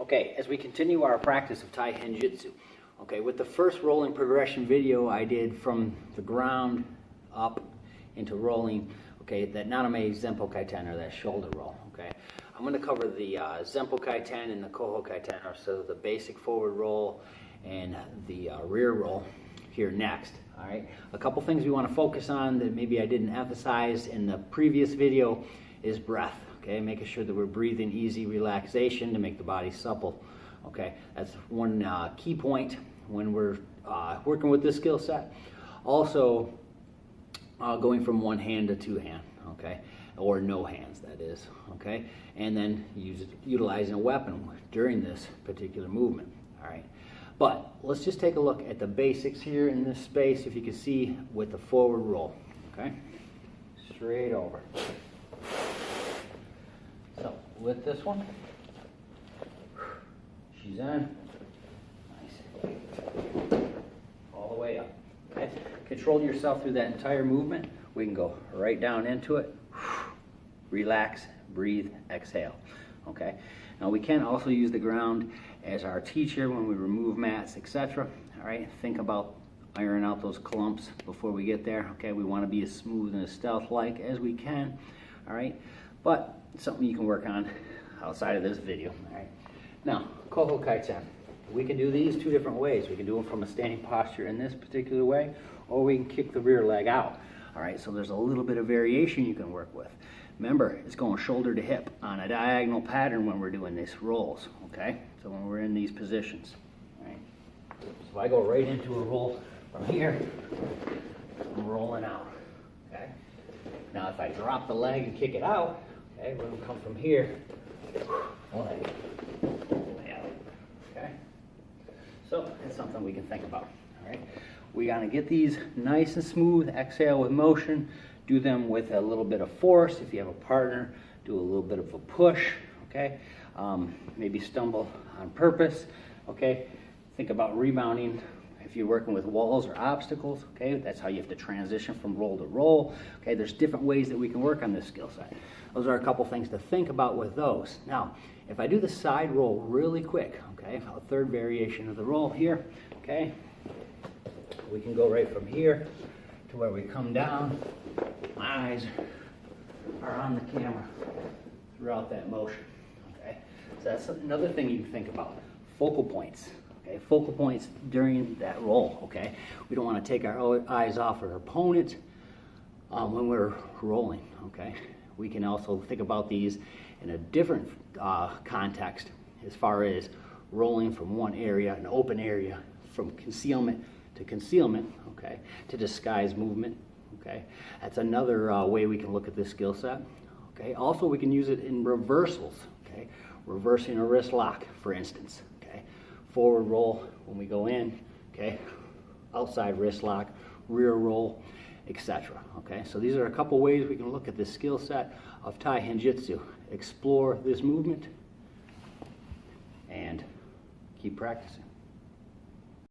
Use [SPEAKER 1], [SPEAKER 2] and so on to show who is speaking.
[SPEAKER 1] Okay, as we continue our practice of Tai Henjitsu, okay, with the first rolling progression video I did from the ground up into rolling, okay, that Naname Zempo Kaiten, or that shoulder roll, okay. I'm going to cover the Zempo Kaiten and the Koho Kaiten, or so the basic forward roll and the rear roll here next, all right. A couple things we want to focus on that maybe I didn't emphasize in the previous video is breath. Okay, making sure that we're breathing easy relaxation to make the body supple. Okay, that's one key point when we're working with this skill set. Also, going from one hand to two hand, okay, or no hands, that is, okay, and then utilizing a weapon during this particular movement. All right, but let's just take a look at the basics here in this space. If you can see with the forward roll, okay, straight over. So with this one, she's in, nice, all the way up, okay? Control yourself through that entire movement. We can go right down into it, relax, breathe, exhale, okay? Now we can also use the ground as our teacher when we remove mats, etc. All right, think about ironing out those clumps before we get there, okay? We want to be as smooth and as stealth-like as we can, all right? But it's something you can work on outside of this video. All right. Now, Koho Kaiten. We can do these two different ways. We can do them from a standing posture in this particular way, or we can kick the rear leg out. All right, so there's a little bit of variation you can work with. Remember, it's going shoulder to hip on a diagonal pattern when we're doing these rolls, okay? So when we're in these positions, all right? So if I go right into a roll from here, I'm rolling out, okay? Now, if I drop the leg and kick it out, okay, we're going to come from here, leg, out, okay? So it's something we can think about, all right? We got to get these nice and smooth, exhale with motion, do them with a little bit of force. If you have a partner, do a little bit of a push, okay? Maybe stumble on purpose, okay? Think about rebounding. If you're working with walls or obstacles, okay, that's how you have to transition from roll to roll. Okay, there's different ways that we can work on this skill set. Those are a couple things to think about with those. Now, if I do the side roll really quick, okay, a third variation of the roll here, okay, we can go right from here to where we come down. My eyes are on the camera throughout that motion, okay? So that's another thing you can think about, focal points. Okay, focal points during that roll, okay? We don't want to take our eyes off our opponent when we're rolling, okay? We can also think about these in a different context as far as rolling from one area, an open area, from concealment, okay, to disguise movement, okay? That's another way we can look at this skill set, okay? Also, we can use it in reversals, okay? Reversing a wrist lock, for instance. Forward roll when we go in, okay, outside wrist lock, rear roll, etc. Okay, so these are a couple ways we can look at this skill set of Tai Henjitsu. Explore this movement and keep practicing.